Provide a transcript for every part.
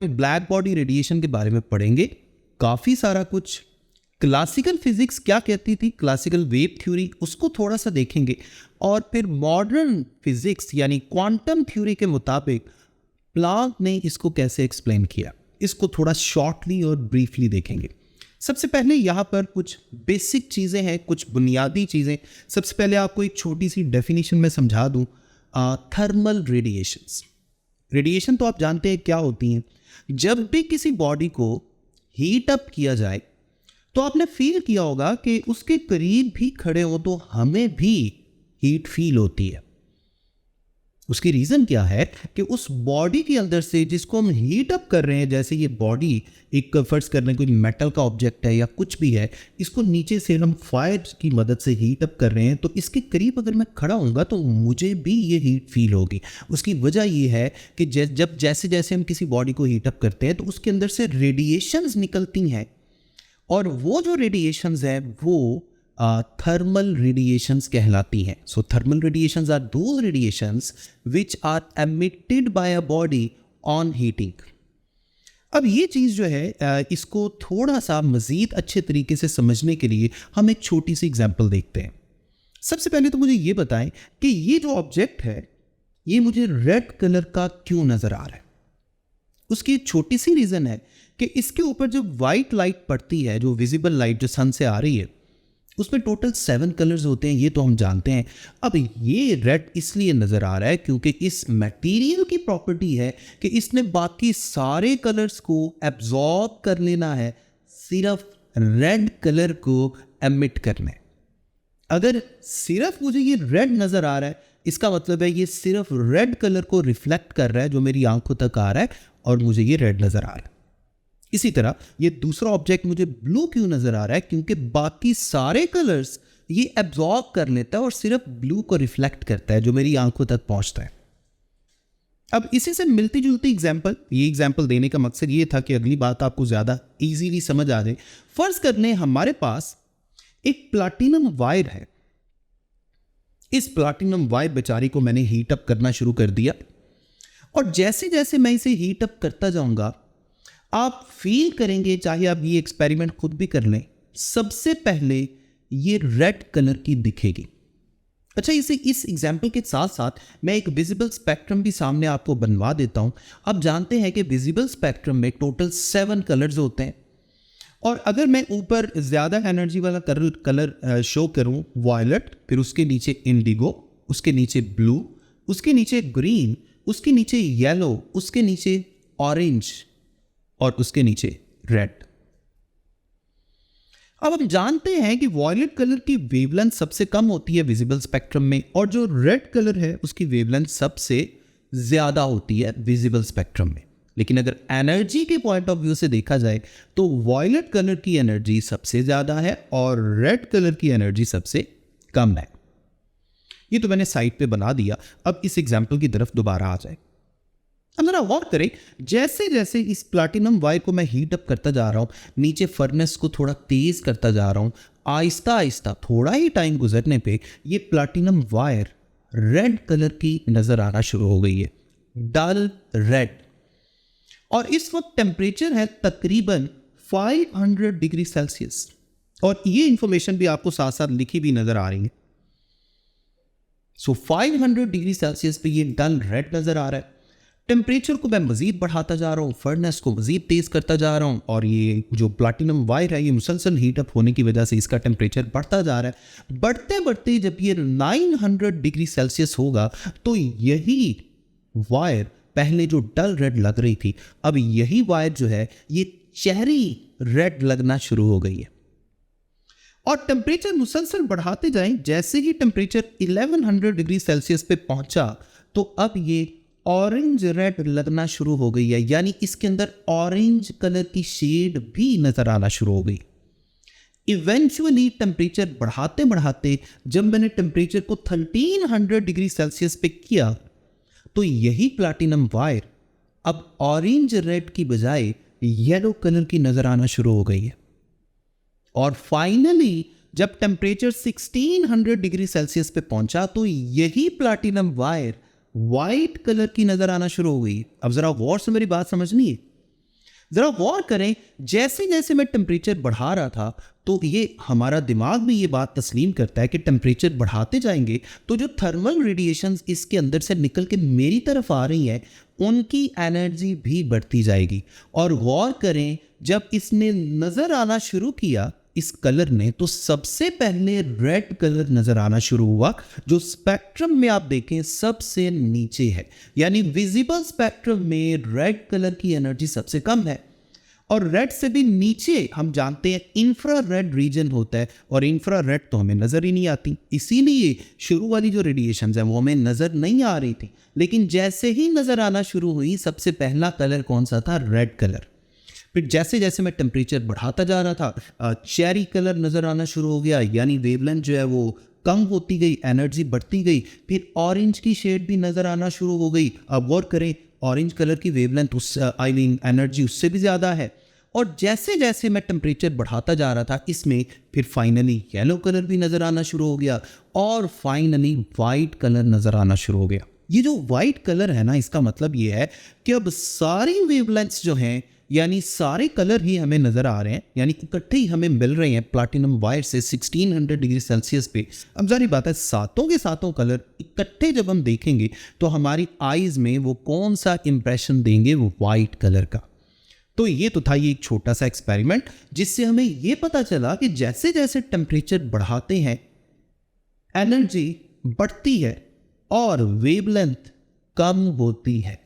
Black body radiation के बारे में पढ़ेंगे, काफ़ी सारा कुछ। क्लासिकल फिजिक्स क्या कहती थी, क्लासिकल वेव थ्योरी, उसको थोड़ा सा देखेंगे। और फिर मॉडर्न फिजिक्स यानी क्वांटम थ्योरी के मुताबिक प्लांक ने इसको कैसे एक्सप्लेन किया, इसको थोड़ा शॉर्टली और ब्रीफली देखेंगे। सबसे पहले यहाँ पर कुछ बेसिक चीज़ें हैं, कुछ बुनियादी चीज़ें। सबसे पहले आपको एक छोटी सी डेफिनेशन में समझा दूँ। थर्मल रेडिएशंस, रेडिएशन तो आप जानते हैं क्या होती हैं। जब भी किसी बॉडी को हीट अप किया जाए तो आपने फील किया होगा कि उसके करीब भी खड़े हो तो हमें भी हीट फील होती है। उसकी रीज़न क्या है कि उस बॉडी के अंदर से जिसको हम हीट अप कर रहे हैं, जैसे ये बॉडी एक फर्ज करने कोई मेटल का ऑब्जेक्ट है या कुछ भी है, इसको नीचे से हम फायर की मदद से हीट अप कर रहे हैं, तो इसके करीब अगर मैं खड़ा हूँगा तो मुझे भी ये हीट फील होगी। उसकी वजह ये है कि जब जैसे जैसे हम किसी बॉडी को हीट अप करते हैं तो उसके अंदर से रेडिएशंस निकलती हैं, और वो जो रेडिएशंस है वो थर्मल रेडिएशंस कहलाती हैं। So thermal radiations are those radiations which are emitted by a body on heating. अब ये चीज़ जो है इसको थोड़ा सा मज़ीद अच्छे तरीके से समझने के लिए हम एक छोटी सी एग्जांपल देखते हैं। सबसे पहले तो मुझे ये बताएं कि ये जो ऑब्जेक्ट है ये मुझे रेड कलर का क्यों नज़र आ रहा है। उसकी एक छोटी सी रीज़न है कि इसके ऊपर जो वाइट लाइट पड़ती है, जो विजिबल लाइट जो सन से आ रही है, उसमें टोटल 7 कलर्स होते हैं, ये तो हम जानते हैं। अब ये रेड इसलिए नज़र आ रहा है क्योंकि इस मटेरियल की प्रॉपर्टी है कि इसने बाकी सारे कलर्स को एब्जॉर्ब कर लेना है, सिर्फ रेड कलर को एमिट करना है। अगर सिर्फ मुझे ये रेड नज़र आ रहा है, इसका मतलब है ये सिर्फ रेड कलर को रिफ्लेक्ट कर रहा है जो मेरी आंखों तक आ रहा है, और मुझे ये रेड नज़र आ रहा है। इसी तरह ये दूसरा ऑब्जेक्ट मुझे ब्लू क्यों नजर आ रहा है, क्योंकि बाकी सारे कलर्स ये एब्जॉर्ब कर लेता है और सिर्फ ब्लू को रिफ्लेक्ट करता है जो मेरी आंखों तक पहुंचता है। अब इसी से मिलती जुलती एग्जांपल, ये एग्जांपल देने का मकसद ये था कि अगली बात आपको ज्यादा इजीली समझ आ जाए। फर्ज करने हमारे पास एक प्लैटिनम वायर है। इस प्लैटिनम वायर बेचारी को मैंने हीट अप करना शुरू कर दिया, और जैसे जैसे मैं इसे हीट अप करता जाऊंगा आप फील करेंगे, चाहे आप ये एक्सपेरिमेंट खुद भी कर लें, सबसे पहले ये रेड कलर की दिखेगी। अच्छा, इस एग्जाम्पल के साथ साथ मैं एक विजिबल स्पेक्ट्रम भी सामने आपको बनवा देता हूं। आप जानते हैं कि विजिबल स्पेक्ट्रम में टोटल 7 कलर्स होते हैं, और अगर मैं ऊपर ज़्यादा एनर्जी वाला कलर शो करूं वायलेट, फिर उसके नीचे इंडिगो, उसके नीचे ब्लू, उसके नीचे ग्रीन, उसके नीचे येलो, उसके नीचे ऑरेंज, और उसके नीचे रेड। अब हम जानते हैं कि वॉयलेट कलर की वेवलेंथ सबसे कम होती है विजिबल स्पेक्ट्रम में, और जो रेड कलर है उसकी वेवलेंथ सबसे ज्यादा होती है विजिबल स्पेक्ट्रम में। लेकिन अगर एनर्जी के पॉइंट ऑफ व्यू से देखा जाए तो वॉयलेट कलर की एनर्जी सबसे ज्यादा है और रेड कलर की एनर्जी सबसे कम है। ये तो मैंने साइड पे बना दिया। अब इस एग्जाम्पल की तरफ दोबारा आ जाए। अब जरा गौर करें, जैसे जैसे इस प्लैटिनम वायर को मैं हीट अप करता जा रहा हूँ, नीचे फर्नेस को थोड़ा तेज करता जा रहा हूँ, आहिस्ता आहिस्ता थोड़ा ही टाइम गुजरने पे ये प्लैटिनम वायर रेड कलर की नजर आना शुरू हो गई है, डल रेड। और इस वक्त टेम्परेचर है तकरीबन 500 डिग्री सेल्सियस, और ये इंफॉर्मेशन भी आपको साथ साथ लिखी भी नजर आ रही है। सो 500 डिग्री सेल्सियस पे ये डल रेड नजर आ रहा है। टेम्परेचर को मैं मज़ीद बढ़ाता जा रहा हूँ, फर्नेस को मज़ीद तेज़ करता जा रहा हूँ, और ये जो प्लैटिनम वायर है ये मुसलसल हीट अप होने की वजह से इसका टेम्परेचर बढ़ता जा रहा है। बढ़ते बढ़ते जब ये 900 डिग्री सेल्सियस होगा तो यही वायर पहले जो डल रेड लग रही थी, अब यही वायर जो है ये चेरी रेड लगना शुरू हो गई है। और टेम्परेचर मुसलसल बढ़ाते जाएं, जैसे ही टेम्परेचर 1100 डिग्री सेल्सियस पे पहुंचा तो अब ये ऑरेंज रेड लगना शुरू हो गई है, यानी इसके अंदर ऑरेंज कलर की शेड भी नजर आना शुरू हो गई। इवेंचुअली टेम्परेचर बढ़ाते बढ़ाते जब मैंने टेम्परेचर को 1300 डिग्री सेल्सियस पे किया तो यही प्लैटिनम वायर अब ऑरेंज रेड की बजाय येलो कलर की नजर आना शुरू हो गई है। और फाइनली जब टेम्परेचर 1600 डिग्री सेल्सियस पे पहुंचा तो यही प्लैटिनम वायर व्हाइट कलर की नजर आना शुरू हो गई। अब जरा गौर से मेरी बात समझनी है। जरा गौर करें, जैसे जैसे मैं टेम्परेचर बढ़ा रहा था तो ये हमारा दिमाग भी ये बात तस्लीम करता है कि टेम्परेचर बढ़ाते जाएंगे तो जो थर्मल रेडिएशंस इसके अंदर से निकल के मेरी तरफ आ रही हैं उनकी एनर्जी भी बढ़ती जाएगी। और गौर करें, जब इसने नज़र आना शुरू किया इस कलर ने, तो सबसे पहले रेड कलर नज़र आना शुरू हुआ, जो स्पेक्ट्रम में आप देखें सबसे नीचे है। यानी विजिबल स्पेक्ट्रम में रेड कलर की एनर्जी सबसे कम है। और रेड से भी नीचे हम जानते हैं इंफ्रा रेड रीजन होता है, और इंफ्रा रेड तो हमें नज़र ही नहीं आती, इसीलिए शुरू वाली जो रेडिएशंस हैं वो हमें नज़र नहीं आ रही थी। लेकिन जैसे ही नज़र आना शुरू हुई, सबसे पहला कलर कौन सा था? Red colour. फिर जैसे जैसे मैं टेम्परेचर बढ़ाता जा रहा था, चेरी कलर नज़र आना शुरू हो गया, यानी वेवलेंथ जो है वो कम होती गई, एनर्जी बढ़ती गई। फिर ऑरेंज की शेड भी नज़र आना शुरू हो गई। अब गौर करें, ऑरेंज कलर की वेवलेंथ उस एनर्जी उससे भी ज़्यादा है। और जैसे जैसे मैं टेम्परेचर बढ़ाता जा रहा था इसमें, फिर फाइनली येलो कलर भी नज़र आना शुरू हो गया, और फाइनली वाइट कलर नज़र आना शुरू हो गया। ये जो वाइट कलर है ना, इसका मतलब ये है कि अब सारी वेवलेंथ्स जो हैं, यानी सारे कलर ही हमें नज़र आ रहे हैं, यानी इकट्ठे ही हमें मिल रहे हैं प्लैटिनम वायर से 1600 डिग्री सेल्सियस पे। अब जारी बात है, सातों के सातों कलर इकट्ठे जब हम देखेंगे तो हमारी आईज़ में वो कौन सा इंप्रेशन देंगे? वो वाइट कलर का। तो ये तो था ये एक छोटा सा एक्सपेरिमेंट, जिससे हमें ये पता चला कि जैसे जैसे टेम्परेचर बढ़ाते हैं एनर्जी बढ़ती है और वेवलेंथ कम होती है।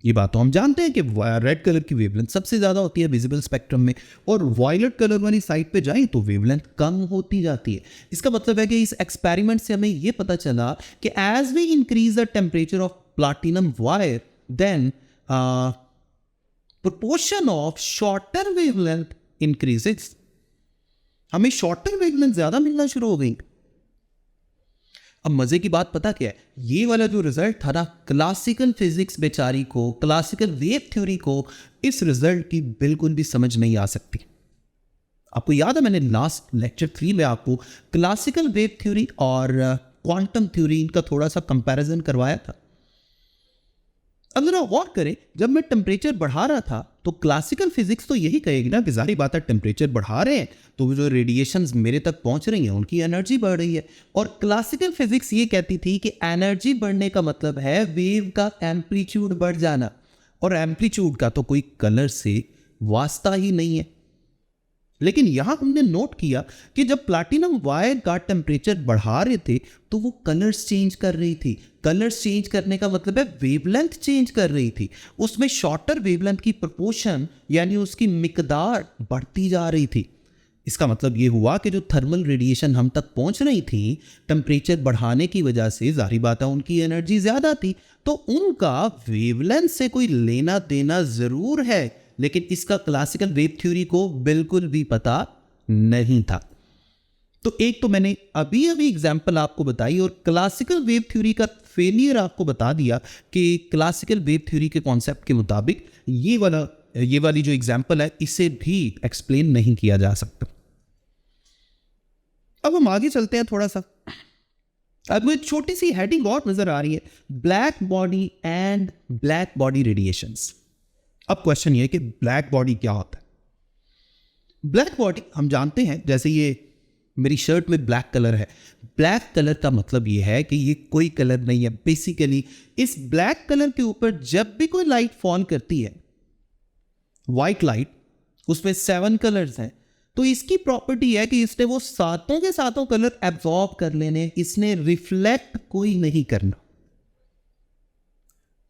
ये बात तो हम जानते हैं कि रेड कलर की वेवलेंथ सबसे ज़्यादा होती है विजिबल स्पेक्ट्रम में, और वायलेट कलर वाली साइड पे जाएं तो वेवलेंथ कम होती जाती है। इसका मतलब है कि इस एक्सपेरिमेंट से हमें ये पता चला कि as we increase the temperature of platinum wire, then proportion of shorter wavelength increases। हमें शॉर्टर वेवलेंथ ज्यादा मिलना शुरू हो गई। अब मजे की बात पता क्या है? ये वाला जो रिजल्ट था ना, क्लासिकल फिजिक्स बेचारी को, क्लासिकल वेव थ्योरी को इस रिजल्ट की बिल्कुल भी समझ नहीं आ सकती। आपको याद है मैंने लास्ट लेक्चर 3 में आपको क्लासिकल वेव थ्योरी और क्वांटम थ्योरी इनका थोड़ा सा कंपैरिजन करवाया था। अब जरा गौर करें, जब मैं टेम्परेचर बढ़ा रहा था तो क्लासिकल फिजिक्स तो यही कहेगी ना कि जाहिर बात है टेम्परेचर बढ़ा रहे हैं तो जो रेडिएशंस मेरे तक पहुंच रही हैं उनकी एनर्जी बढ़ रही है। और क्लासिकल फिजिक्स ये कहती थी कि एनर्जी बढ़ने का मतलब है वेव का एम्पलीट्यूड बढ़ जाना, और एम्पलीट्यूड का तो कोई कलर से वास्ता ही नहीं है। लेकिन यहां हमने नोट किया कि जब प्लैटिनम वायर का टेम्परेचर बढ़ा रहे थे तो वो कलर्स चेंज कर रही थी। कलर्स चेंज करने का मतलब है वेवलेंथ चेंज कर रही थी। उसमें शॉर्टर वेवलेंथ की प्रोपोर्शन यानी उसकी मिकदार बढ़ती जा रही थी। इसका मतलब ये हुआ कि जो थर्मल रेडिएशन हम तक पहुंच रही थी टेम्परेचर बढ़ाने की वजह से, जाहिर बात है उनकी एनर्जी ज़्यादा थी, तो उनका वेवलेंथ से कोई लेना देना ज़रूर है, लेकिन इसका क्लासिकल वेव थ्योरी को बिल्कुल भी पता नहीं था। तो एक तो मैंने अभी अभी एग्जाम्पल आपको बताई और क्लासिकल वेव थ्योरी का फेलियर आपको बता दिया कि क्लासिकल वेव थ्योरी के कॉन्सेप्ट के मुताबिक ये वाली जो एग्जाम्पल है इसे भी एक्सप्लेन नहीं किया जा सकता। अब हम आगे चलते हैं थोड़ा सा। अब एक छोटी सी हेडिंग और नजर आ रही है, black body and black body radiations. अब क्वेश्चन ये है कि ब्लैक बॉडी क्या होता है? ब्लैक बॉडी हम जानते हैं, जैसे ये मेरी शर्ट में ब्लैक कलर है, ब्लैक कलर का मतलब ये है कि ये कोई कलर नहीं है। बेसिकली इस ब्लैक कलर के ऊपर जब भी कोई लाइट फॉल करती है, वाइट लाइट, उसमें 7 कलर्स हैं, तो इसकी प्रॉपर्टी है कि इसने वो सातों के सातों कलर एब्जॉर्ब कर लेने, इसने रिफ्लेक्ट कोई नहीं करना।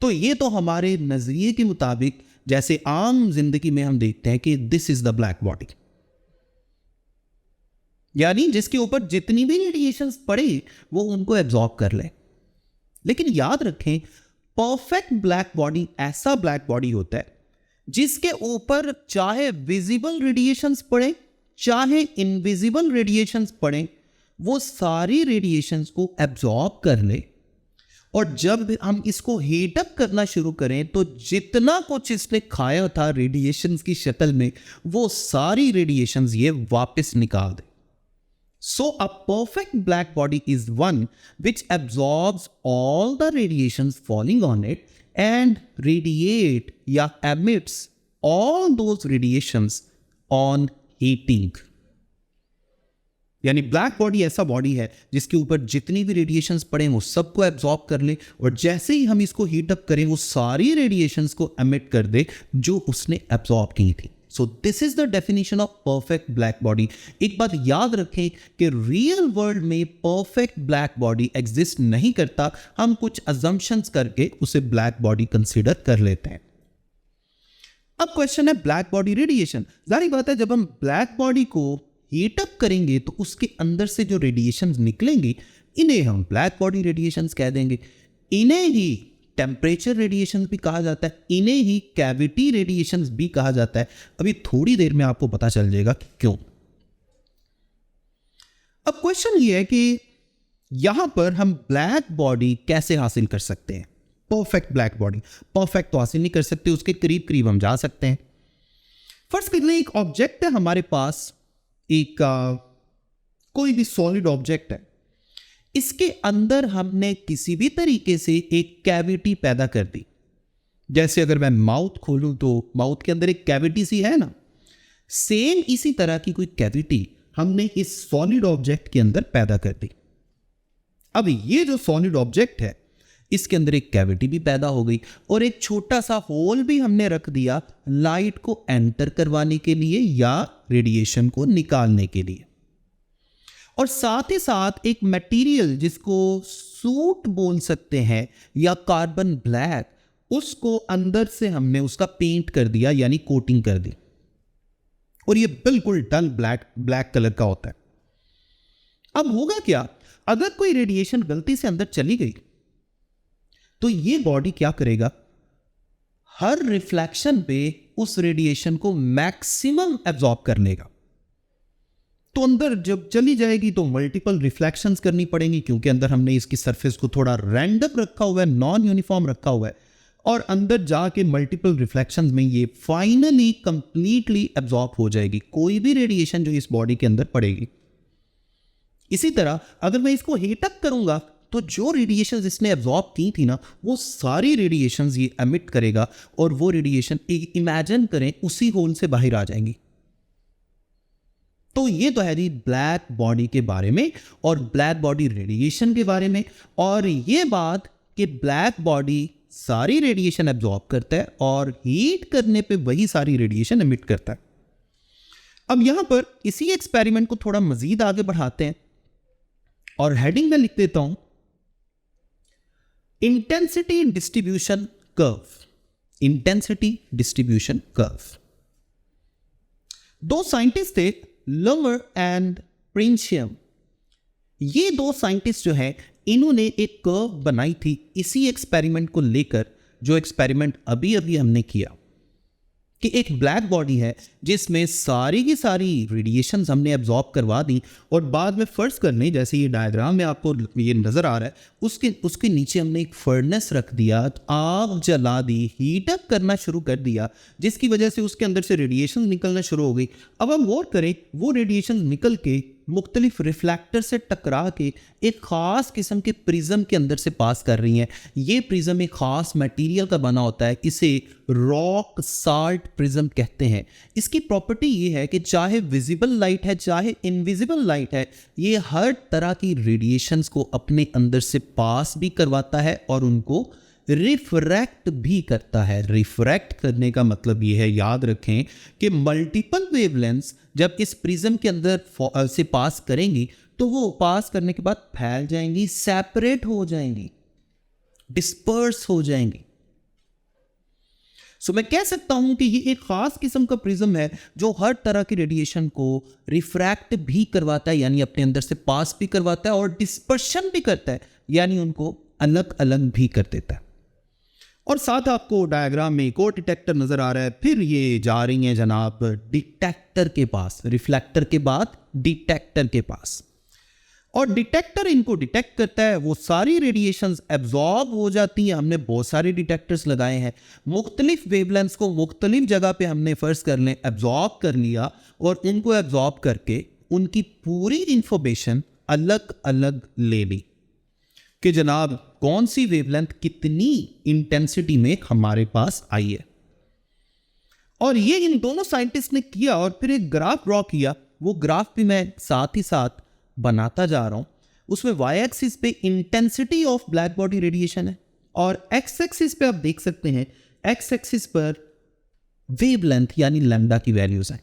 तो ये तो हमारे नजरिए के मुताबिक, जैसे आम जिंदगी में हम देखते हैं कि this is the black body, यानी जिसके ऊपर जितनी भी रेडिएशंस पड़े वो उनको एब्जॉर्ब कर ले। लेकिन याद रखें, परफेक्ट ब्लैक बॉडी ऐसा ब्लैक बॉडी होता है जिसके ऊपर चाहे विजिबल रेडिएशंस पड़े चाहे इनविजिबल रेडिएशंस पड़े, वो सारी रेडिएशंस को एब्जॉर्ब कर ले, और जब हम इसको हीट अप करना शुरू करें तो जितना कुछ इसने खाया था रेडिएशंस की शक्ल में, वो सारी रेडिएशंस ये वापस निकाल दे। So a perfect black body is one which absorbs all the radiations falling on it and radiate या emits all those radiations on heating. यानी ब्लैक बॉडी ऐसा बॉडी है जिसके ऊपर जितनी भी रेडिएशंस पड़े वो सबको एब्जॉर्ब कर ले, और जैसे ही हम इसको हीट अप करें वो सारी रेडिएशंस को एमिट कर दे जो उसने एब्जॉर्ब की थी। So this is the definition of perfect black body. एक बात याद रखें कि रियल वर्ल्ड में परफेक्ट ब्लैक बॉडी एग्जिस्ट नहीं करता, हम कुछ अजम्पशंस करके उसे ब्लैक बॉडी कंसीडर कर लेते हैं। अब क्वेश्चन है ब्लैक बॉडी रेडिएशन। जाहिर बात है जब हम ब्लैक बॉडी को हीट अप करेंगे तो उसके अंदर से जो रेडिएशंस निकलेंगी इन्हें हम ब्लैक बॉडी रेडिएशंस कह देंगे। इन्हें ही टेम्परेचर रेडिएशन भी कहा जाता है, इन्हें ही कैविटी रेडिएशंस भी कहा जाता है। अभी थोड़ी देर में आपको पता चल जाएगा कि क्यों। अब क्वेश्चन ये है कि यहां पर हम ब्लैक बॉडी कैसे हासिल कर सकते हैं। परफेक्ट ब्लैक बॉडी, परफेक्ट तो हासिल नहीं कर सकते, उसके करीब करीब हम जा सकते हैं। फर्स्ट कर लें एक ऑब्जेक्ट है हमारे पास, एक कोई भी सॉलिड ऑब्जेक्ट है, इसके अंदर हमने किसी भी तरीके से एक कैविटी पैदा कर दी। जैसे अगर मैं माउथ खोलूं तो माउथ के अंदर एक कैविटी सी है ना, सेम इसी तरह की कोई कैविटी हमने इस सॉलिड ऑब्जेक्ट के अंदर पैदा कर दी। अब ये जो सॉलिड ऑब्जेक्ट है इसके अंदर एक कैविटी भी पैदा हो गई और एक छोटा सा होल भी हमने रख दिया लाइट को एंटर करवाने के लिए या रेडिएशन को निकालने के लिए। और साथ ही साथ एक मटेरियल जिसको सूट बोल सकते हैं या कार्बन ब्लैक, उसको अंदर से हमने उसका पेंट कर दिया यानी कोटिंग कर दी, और ये बिल्कुल डल ब्लैक कलर का होता है। अब होगा क्या, अगर कोई रेडिएशन गलती से अंदर चली गई तो ये बॉडी क्या करेगा, हर रिफ्लेक्शन पे उस रेडिएशन को मैक्सिमम एब्जॉर्ब कर लेगा। तो अंदर जब चली जाएगी तो मल्टीपल रिफ्लेक्शंस करनी पड़ेंगी, क्योंकि अंदर हमने इसकी सरफेस को थोड़ा रैंडम रखा हुआ है, नॉन यूनिफॉर्म रखा हुआ है, और अंदर जाके मल्टीपल रिफ्लेक्शंस में ये फाइनली कंप्लीटली एब्जॉर्ब हो जाएगी, कोई भी रेडिएशन जो इस बॉडी के अंदर पड़ेगी। इसी तरह अगर मैं इसको हीट अप करूंगा तो जो रेडिएशंस इसने एब्जॉर्ब की थी ना, वो सारी रेडिएशंस ये एमिट करेगा, और वो रेडिएशन इमेजिन करें उसी होल से बाहर आ जाएंगी। तो ये तो है जी ब्लैक बॉडी के बारे में और ब्लैक बॉडी रेडिएशन के बारे में, और ये बात कि ब्लैक बॉडी सारी रेडिएशन एब्जॉर्ब करता है और हीट करने पे वही सारी रेडिएशन एमिट करता है। अब यहां पर इसी एक्सपेरिमेंट को थोड़ा मजीद आगे बढ़ाते हैं और हेडिंग में लिख देता हूं intensity distribution curve. Intensity distribution curve. दो साइंटिस्ट थे, लवर एंड प्रिंशियम। ये दो साइंटिस्ट जो है इन्होंने एक कर्व बनाई थी इसी एक्सपेरिमेंट को लेकर, जो एक्सपेरिमेंट अभी अभी हमने किया, कि एक ब्लैक बॉडी है जिसमें सारी की सारी रेडिएशंस हमने एब्जॉर्ब करवा दी, और बाद में फर्ज कर लें जैसे ये डायग्राम में आपको ये नज़र आ रहा है, उसके नीचे हमने एक फर्नेस रख दिया, आग जला दी, हीट अप करना शुरू कर दिया, जिसकी वजह से उसके अंदर से रेडिएशन निकलना शुरू हो गई। अब हम गौर करें, वो रेडिएशन निकल के मुख्तलिफ रिफ्लेक्टर से टकरा के एक ख़ास किस्म के प्रिज्म के अंदर से पास कर रही हैं। ये प्रिज्म एक ख़ास मटेरियल का बना होता है, इसे रॉक साल्ट प्रिज्म कहते हैं। इसकी प्रॉपर्टी ये है कि चाहे विजिबल लाइट है चाहे इनविजिबल लाइट है, ये हर तरह की रेडिएशंस को अपने अंदर से पास भी करवाता है और उनको रिफ्रैक्ट भी करता है। रिफ्रैक्ट करने का मतलब ये है, याद रखें कि मल्टीपल वेवलेंथ्स जब इस प्रिज्म के अंदर से पास करेंगी तो वो पास करने के बाद फैल जाएंगी, सेपरेट हो जाएंगी, डिस्पर्स हो जाएंगी। सो मैं कह सकता हूं कि ये एक खास किस्म का प्रिज्म है जो हर तरह की रेडिएशन को रिफ्रैक्ट भी करवाता है, यानी अपने अंदर से पास भी करवाता है, और डिस्पर्शन भी करता है, यानी उनको अलग अलग भी कर देता है। और साथ आपको डायग्राम में एक और डिटेक्टर नजर आ रहा है। फिर ये जा रही हैं जनाब डिटेक्टर के पास, रिफ्लेक्टर के बाद डिटेक्टर के पास, और डिटेक्टर इनको डिटेक्ट करता है। वो सारी रेडिएशंस एब्जॉर्ब हो जाती हैं। हमने बहुत सारे डिटेक्टर्स लगाए हैं, मुख्तलिफ वेवलेंथ्स को मुख्तलिफ जगह पे हमने फर्ज कर लें एब्जॉर्ब कर लिया, और इनको एब्जॉर्ब करके उनकी पूरी इंफॉर्मेशन अलग अलग ले ली कि जनाब कौन सी वेवलेंथ कितनी इंटेंसिटी में हमारे पास आई है। और ये इन दोनों साइंटिस्ट ने किया और फिर एक ग्राफ ड्रॉ किया। वो ग्राफ भी मैं साथ ही साथ बनाता जा रहा हूं। उसमें वाई एक्सिस पे intensity of black body radiation है और एक्स एक्सिस पे आप देख सकते हैं, एक्स एक्सिस पर वेवलेंथ यानी लैम्डा की वैल्यूज हैं।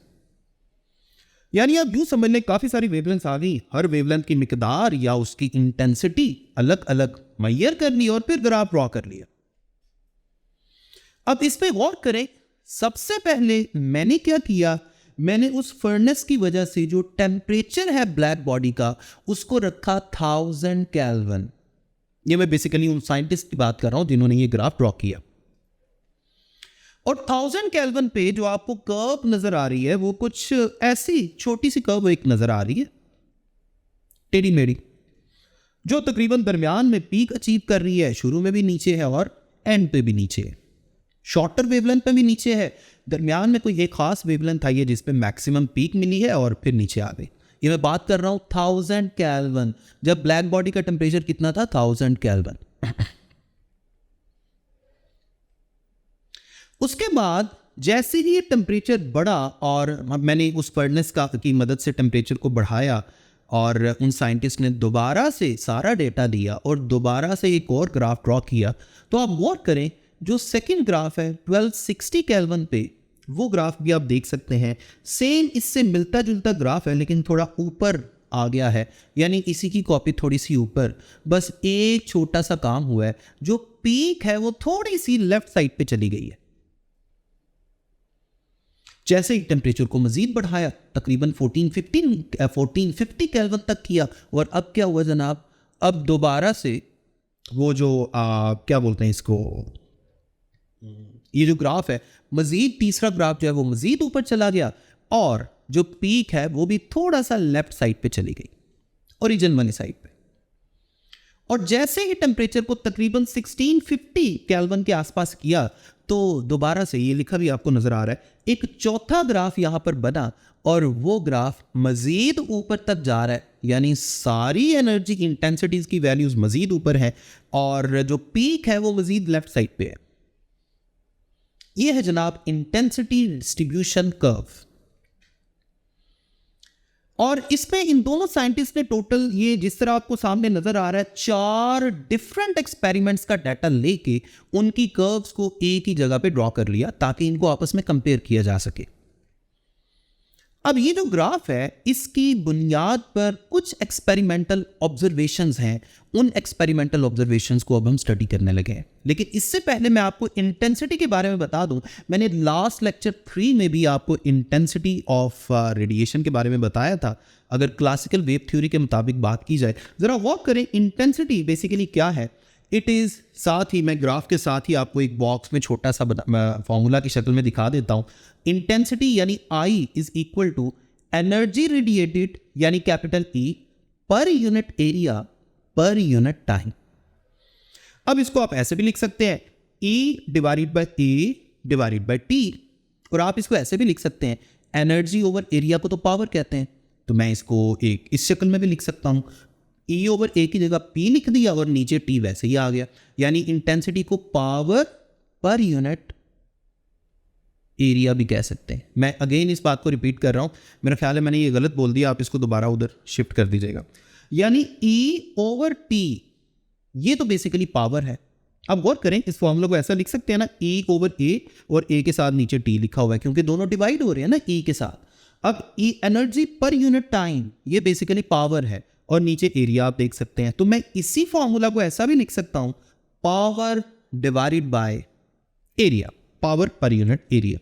यानी आप यूं समझ लें काफी सारी वेवलेंथ आ गई, हर वेवलेंथ की मिकदार या उसकी इंटेंसिटी अलग अलग मेजर कर ली और फिर ग्राफ ड्रॉ कर लिया। अब इस पे गौर करें। सबसे पहले मैंने क्या किया, मैंने उस फर्नेस की वजह से जो टेम्परेचर है ब्लैक बॉडी का उसको रखा 1000 केल्विन। ये मैं बेसिकली उन साइंटिस्ट की बात कर रहा हूं जिन्होंने ये ग्राफ ड्रॉ किया। और 1000 केल्विन पे जो आपको कर्व नजर आ रही है वो कुछ ऐसी छोटी सी कर्व एक नजर आ रही है, टेढ़ी मेढ़ी, जो तकरीबन दरमियान में पीक अचीव कर रही है। शुरू में भी नीचे है और एंड पे भी नीचे है। शॉर्टर वेवलेंथ पे भी नीचे है, दरमियान में कोई एक खास वेवलेंथ आई है जिसपे मैक्सिमम पीक मिली है और फिर नीचे आ गई। ये मैं बात कर रहा हूं 1000 केल्विन। जब ब्लैक बॉडी का टेम्परेचर कितना था, 1000 केल्विन। उसके बाद जैसे ही टेम्परेचर बढ़ा और मैंने उस फर्नेस की मदद से टेम्परेचर को बढ़ाया और उन साइंटिस्ट ने दोबारा से सारा डेटा दिया और दोबारा से एक और ग्राफ ड्रॉ किया। तो आप गौर करें, जो सेकंड ग्राफ है 1260 केल्विन पे, वो ग्राफ भी आप देख सकते हैं। सेम इससे मिलता जुलता ग्राफ है लेकिन थोड़ा ऊपर आ गया है, यानी इसी की कॉपी थोड़ी सी ऊपर। बस एक छोटा सा काम हुआ है, जो पीक है वो थोड़ी सी लेफ्ट साइड पे चली गई है। जैसे ही टेम्परेचर को मजीद बढ़ाया, तकरीबन 1450 केल्विन तक किया। और अब क्या हुआ जनाब, अब दोबारा से वो जो क्या बोलते हैं इसको, ये जो ग्राफ है, मजीद तीसरा ग्राफ जो है वो मजीद ऊपर चला गया और जो पीक है वो भी थोड़ा सा लेफ्ट साइड पे चली गई, ओरिजिन वाली साइड पे। और जैसे ही टेम्परेचर को तकरीबन 1650 केल्विन के आसपास किया तो दोबारा से ये लिखा भी आपको नजर आ रहा है, एक चौथा ग्राफ यहां पर बना और वो ग्राफ मजीद ऊपर तक जा रहा है। यानी सारी एनर्जी इंटेंसिटीज की वैल्यूज मजीद ऊपर है और जो पीक है वो मजीद लेफ्ट साइड पे है। ये है जनाब इंटेंसिटी डिस्ट्रीब्यूशन कर्व। और इसमें इन दोनों साइंटिस्ट ने टोटल, ये जिस तरह आपको सामने नजर आ रहा है, 4 डिफरेंट एक्सपेरिमेंट्स का डाटा लेके उनकी कर्व्स को एक ही जगह पे ड्रॉ कर लिया ताकि इनको आपस में कंपेयर किया जा सके। अब ये जो ग्राफ है इसकी बुनियाद पर कुछ एक्सपेरिमेंटल ऑब्जर्वेशंस हैं। उन एक्सपेरिमेंटल ऑब्जर्वेशंस को अब हम स्टडी करने लगे हैं। लेकिन इससे पहले मैं आपको इंटेंसिटी के बारे में बता दूं। मैंने लास्ट लेक्चर 3 में भी आपको इंटेंसिटी ऑफ रेडिएशन के बारे में बताया था। अगर क्लासिकल वेव थ्योरी के मुताबिक बात की जाए, ज़रा वॉक करें इंटेंसिटी बेसिकली क्या है। इट इज़, साथ ही मैं ग्राफ के साथ ही आपको एक बॉक्स में छोटा सा फॉर्मूला की शक्ल में दिखा देता हूँ। इंटेंसिटी यानी I is equal to energy radiated यानी कैपिटल E पर यूनिट एरिया पर यूनिट टाइम। अब इसको आप ऐसे भी लिख सकते हैं, E divided by A divided by T। और आप इसको ऐसे भी लिख सकते हैं, एनर्जी ओवर एरिया को तो पावर कहते हैं, तो मैं इसको एक इस शक्ल में भी लिख सकता हूँ। E ओवर A की जगह P लिख दिया और नीचे T वैसे ही आ गया। यानी इंटेंसिटी को पावर पर यूनिट एरिया भी कह सकते हैं। मैं अगेन इस बात को रिपीट कर रहा हूं, मेरा ख्याल है मैंने ये गलत बोल दिया, आप इसको दोबारा उधर शिफ्ट कर दीजिएगा। यानी E ओवर T, ये तो बेसिकली पावर है। अब गौर करें, इस फॉर्मूला को ऐसा लिख सकते हैं ना, E ओवर A और A के साथ नीचे T लिखा हुआ है क्योंकि दोनों डिवाइड हो रहे हैं ना E के साथ। अब E एनर्जी पर यूनिट टाइम, ये बेसिकली पावर है और नीचे एरिया आप देख सकते हैं। तो मैं इसी फॉर्मूला को ऐसा भी लिख सकता हूं, power divided by area, power पर यूनिट एरिया।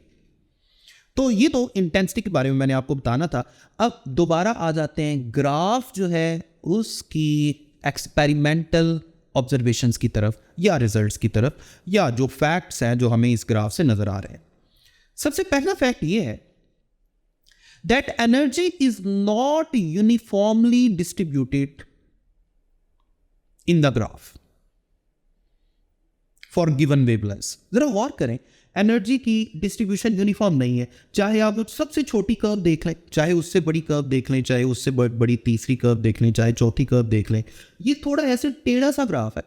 तो ये तो इंटेंसिटी के बारे में मैंने आपको बताना था। अब दोबारा आ जाते हैं ग्राफ जो है उसकी एक्सपेरिमेंटल ऑब्जर्वेशंस की तरफ या रिजल्ट्स की तरफ, या जो फैक्ट्स हैं जो हमें इस ग्राफ से नजर आ रहे हैं। सबसे पहला फैक्ट ये है that energy is not uniformly distributed in the graph for given wavelengths। जरा गौर करें, एनर्जी की डिस्ट्रीब्यूशन यूनिफॉर्म नहीं है। चाहे आप सबसे छोटी कर्व देख लें, चाहे उससे बड़ी कर्व देख लें, चाहे उससे बड़ी तीसरी कर्व देख लें, चाहे चौथी कर्व देख लें, ये थोड़ा ऐसे टेढ़ा सा ग्राफ है।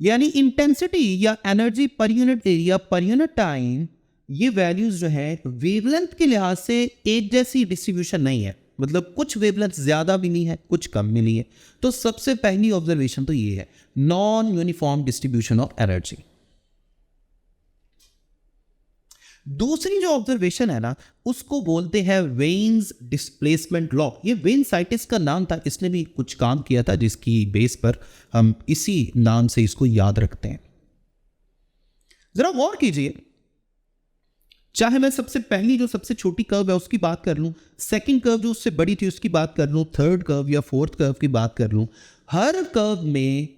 यानी इंटेंसिटी या एनर्जी पर यूनिट एरिया पर यूनिट टाइम ये वैल्यूज जो है वेवलेंथ के लिहाज से एक जैसी डिस्ट्रीब्यूशन नहीं है, मतलब कुछ वेवलेंथ ज्यादा भी नहीं है, कुछ कम भी नहीं है। तो सबसे पहली ऑब्जर्वेशन तो ये है, non uniform distribution of energy. दूसरी जो ऑब्जर्वेशन है ना, उसको बोलते हैं वेन्स डिस्प्लेसमेंट लॉ। ये वेन साइंटिस्ट का नाम था, इसने भी कुछ काम किया था जिसकी बेस पर हम इसी नाम से इसको याद रखते हैं। जरा गौर कीजिए, चाहे मैं सबसे पहली जो सबसे छोटी कर्व है उसकी बात कर लूं, सेकंड कर्व जो उससे बड़ी थी उसकी बात कर लूं, थर्ड कर्व या फोर्थ कर्व की बात कर लूं, हर कर्व में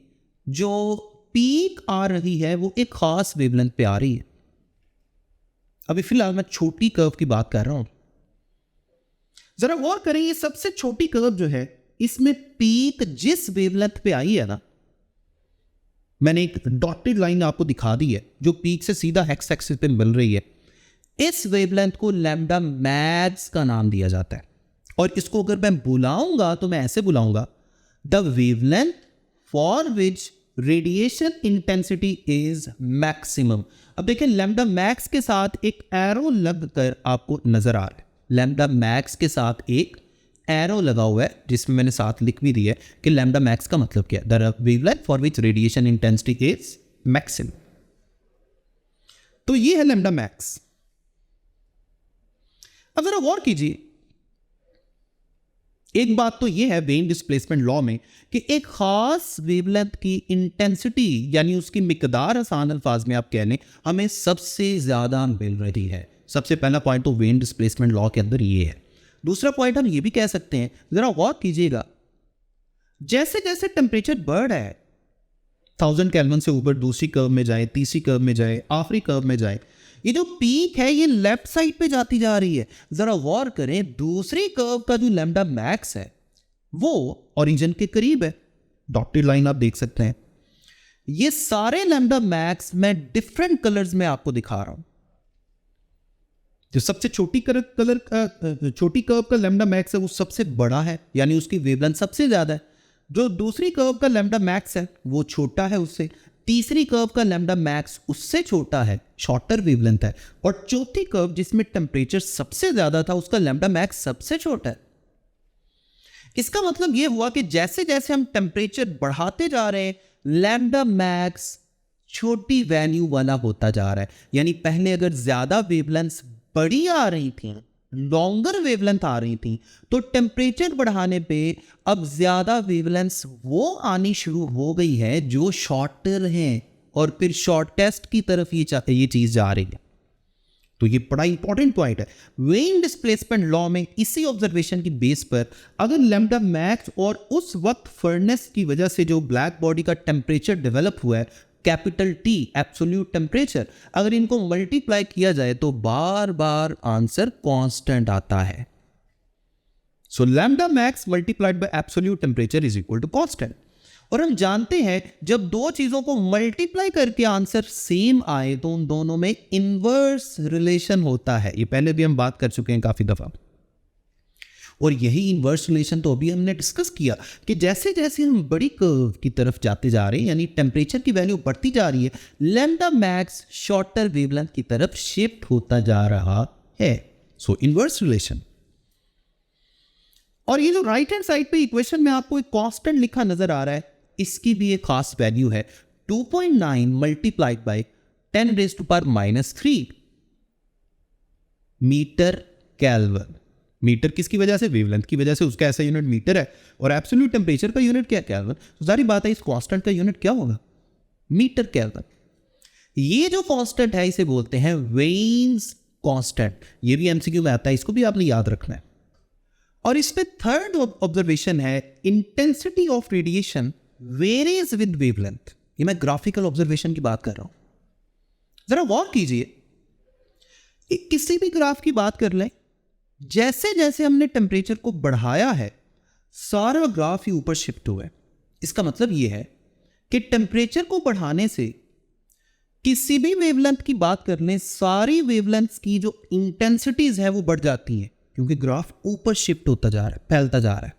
जो पीक आ रही है वो एक खास वेवलेंथ पे आ रही है। अभी फिलहाल मैं छोटी कर्व की बात कर रहा हूं। जरा गौर करें, ये सबसे छोटी कर्व जो है इसमें पीक जिस वेवलेंथ पे आई है ना, मैंने एक डॉटेड लाइन आपको दिखा दी है जो पीक से सीधा एक्स एक्सिस पे मिल रही है, इस वेवलेंथ को लैम्डा मैक्स का नाम दिया जाता है। और इसको अगर मैं बुलाऊंगा तो मैं ऐसे बुलाऊंगा, the wavelength for which radiation intensity is maximum. अब देखिए, लैम्डा मैक्स के साथ एक एरो लगकर आपको नजर आ रहा है, लैम्डा मैक्स के साथ एक एरो लगा हुआ है जिसमें मैंने साथ लिख भी दिया है कि लैम्डा मैक्स का मतलब क्या है, the wavelength for which radiation intensity is maximum. तो ये है लैम्डा मैक्स। अब जरा गौर कीजिए, एक बात तो यह है वेन डिस्प्लेसमेंट लॉ में कि एक खास वेवलेंथ की इंटेंसिटी यानी उसकी मिकदार, आसान अल्फाज में आप कह लें, हमें सबसे ज्यादा मिल रही है। सबसे पहला पॉइंट तो वेन डिस्प्लेसमेंट लॉ के अंदर ये है। दूसरा पॉइंट हम ये भी कह सकते हैं, जरा गौर कीजिएगा, जैसे जैसे टेम्परेचर बढ़ रहा है 1000 केल्विन से ऊपर, दूसरी कर्व में जाए, तीसरी कर्व में जाए, आखिरी कर्व में जाए, ये जो पीक है ये लेफ्ट साइड पे जाती जा रही है। जरा गौर करें, दूसरी कर्व का जो लैम्डा मैक्स है वो ओरिजिन के करीब है, डॉटेड लाइन आप देख सकते हैं। ये सारे लैम्डा मैक्स मैं डिफरेंट कलर्स में आपको दिखा रहा हूं। जो सबसे छोटी छोटी कर्व का लैम्डा मैक्स है वो सबसे बड़ा है, यानी उसकी वेवलेंथ सबसे ज्यादा है। जो दूसरी कर्व का लैम्डा मैक्स है वो छोटा है उससे, तीसरी कर्व का लैम्डा मैक्स उससे छोटा है, शॉर्टर वेवलेंथ है, और चौथी कर्व जिसमें टेम्परेचर सबसे ज्यादा था उसका लैम्डा मैक्स सबसे छोटा है। इसका मतलब यह हुआ कि जैसे जैसे हम टेम्परेचर बढ़ाते जा रहे हैं लैम्डा मैक्स छोटी वैल्यू वाला होता जा रहा है। यानी पहले अगर ज्यादा वेवलेंथ्स बड़ी आ रही थी, लॉन्गर वेवलेंथ आ रही थी, तो टेम्परेचर बढ़ाने पे अब ज्यादा वेवलेंथ्स वो आनी शुरू हो गई है जो शॉर्टर हैं, और फिर शॉर्टेस्ट की तरफ ये चीज जा रही है। तो ये बड़ा इंपॉर्टेंट पॉइंट है। वेन डिस्प्लेसमेंट लॉ में इसी ऑब्जर्वेशन की बेस पर अगर लैम्डा मैक्स और उस वक्त फर्नेस की वजह से जो ब्लैक बॉडी का टेम्परेचर डेवलप हुआ है, कैपिटल टी एब्सोल्यूट टेम्परेचर, अगर इनको मल्टीप्लाई किया जाए तो बार बार आंसर कांस्टेंट आता है। So lambda max multiplied by absolute temperature is equal to constant. और हम जानते हैं जब दो चीजों को मल्टीप्लाई करके आंसर सेम आए तो उन दोनों में इनवर्स रिलेशन होता है। ये पहले भी हम बात कर चुके हैं काफी दफा, और यही इनवर्स रिलेशन तो अभी हमने डिस्कस किया कि जैसे जैसे हम बड़ी कर्व की तरफ जाते जा रहे हैं, यानी टेम्परेचर की वैल्यू बढ़ती जा रही है, लैम्डा मैक्स शॉर्टर वेवलेंथ की तरफ शिफ्ट होता जा रहा है। सो इनवर्स रिलेशन। और ये जो राइट हैंड साइड पे इक्वेशन में आपको एक कांस्टेंट लिखा नजर आ रहा है, इसकी भी एक खास वैल्यू है 2.9 multiplied by 10⁻³ metre kelvin. Metre किसकी वजह से? वेवलेंथ की वजह से, उसका ऐसा यूनिट मीटर है, और एब्सोल्यूट टेम्परेचर का यूनिट क्या है? केल्विन। तो सारी बात है इस कांस्टेंट का यूनिट क्या होगा? Metre kelvin. ये जो कांस्टेंट है इसे बोलते हैं वेन्स कांस्टेंट। ये भी एमसीक्यू में आता है, इसको भी आपने याद रखना है। और इसमें थर्ड ऑब्जर्वेशन है, intensity of radiation varies with wavelength. ये मैं ग्राफिकल ऑब्जर्वेशन की बात कर रहा हूं। जरा गौर कीजिए, किसी भी ग्राफ की बात कर लें, जैसे जैसे हमने टेम्परेचर को बढ़ाया है सारा ग्राफ ही ऊपर शिफ्ट हुआ है। इसका मतलब यह है कि टेम्परेचर को बढ़ाने से किसी भी वेवलेंथ की बात कर लें, सारी वेवलेंथ्स की जो इंटेंसिटीज है वो बढ़ जाती हैं, क्योंकि ग्राफ ऊपर शिफ्ट होता जा रहा है, फैलता जा रहा है।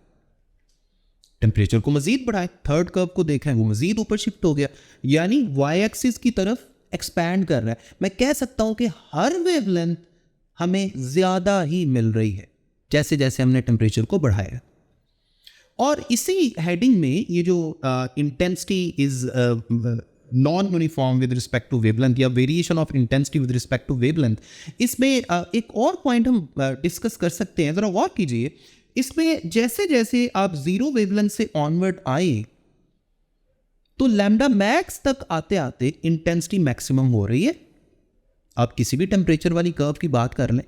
टेम्परेचर को मजीद बढ़ाए, थर्ड कर्व को देखें वो मजीद ऊपर शिफ्ट हो गया, यानी वाई एक्सिस की तरफ एक्सपैंड कर रहा है। मैं कह सकता हूँ कि हर वेवलेंथ हमें ज़्यादा ही मिल रही है जैसे जैसे हमने टेम्परेचर को बढ़ाया। और इसी हेडिंग में ये जो intensity is non uniform with respect to wavelength या variation of intensity with respect to wavelength, इसमें एक और पॉइंट हम डिस्कस कर सकते हैं। ज़रा गौर कीजिए, इसमें जैसे जैसे आप जीरो वेवलेंथ से ऑनवर्ड आए तो लैम्डा मैक्स तक आते आते इंटेंसिटी मैक्सिमम हो रही है। आप किसी भी टेम्परेचर वाली कर्व की बात कर लें,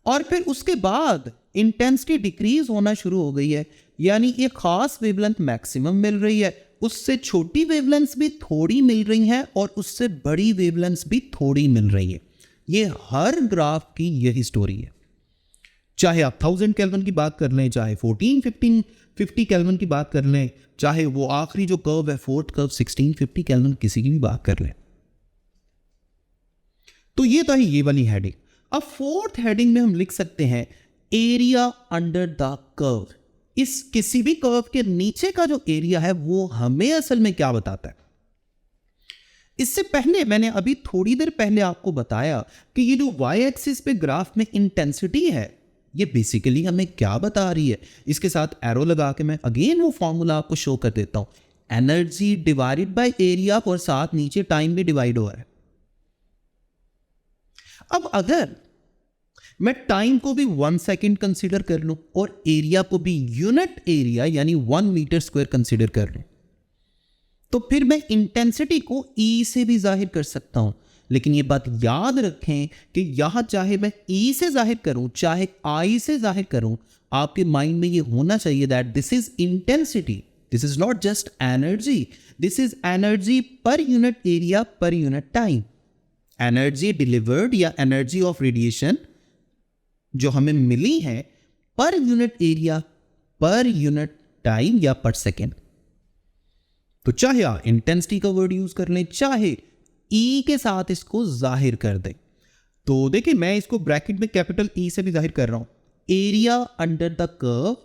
और फिर उसके बाद इंटेंसिटी डिक्रीज होना शुरू हो गई है, यानी एक खास वेवलेंथ मैक्सिमम मिल रही है, उससे छोटी वेवलेंथ्स भी थोड़ी मिल रही हैं और उससे बड़ी वेवलेंथ्स भी थोड़ी मिल रही है। ये हर ग्राफ की यही स्टोरी है। चाहे आप 1000 केल्विन की बात कर लें, चाहे 1450 केल्विन की बात कर लें, चाहे वो आखिरी जो कर्व है फोर्थ कर्व 1650 केल्विन, किसी की भी बात कर लें। तो ये तो है ये वाली हेडिंग। अब फोर्थ हेडिंग में हम लिख सकते हैं एरिया अंडर द कर्व। इस किसी भी कर्व के नीचे का जो एरिया है वो हमें असल में क्या बताता है। इससे पहले मैंने अभी थोड़ी देर पहले आपको बताया कि ये जो वाई एक्सिस पे ग्राफ में इंटेंसिटी है ये बेसिकली हमें क्या बता रही है। इसके साथ एरो लगा के मैं अगेन वो फॉर्मूला आपको शो कर देता हूं, एनर्जी डिवाइडेड बाय एरिया और साथ नीचे टाइम भी डिवाइड हो रहा है। अब अगर मैं टाइम को भी 1 सेकेंड कंसीडर कर लूं और एरिया को भी यूनिट एरिया यानी 1 मीटर स्क्वायर कंसीडर कर लूं, तो फिर मैं इंटेंसिटी को ई से भी जाहिर कर सकता हूं। लेकिन ये बात याद रखें कि यहां चाहे मैं ई से जाहिर करूं चाहे आई से जाहिर करूं, आपके माइंड में ये होना चाहिए that this is intensity, this is not just energy, this is energy पर यूनिट एरिया पर यूनिट टाइम। एनर्जी डिलीवर्ड या एनर्जी ऑफ रेडिएशन जो हमें मिली है पर यूनिट एरिया पर यूनिट टाइम या पर सेकेंड। तो चाहे आप इंटेंसिटी का वर्ड यूज कर लें, चाहे ई के साथ इसको जाहिर कर दें। तो देखिए मैं इसको ब्रैकेट में कैपिटल ई से भी जाहिर कर रहा हूं। Area under the curve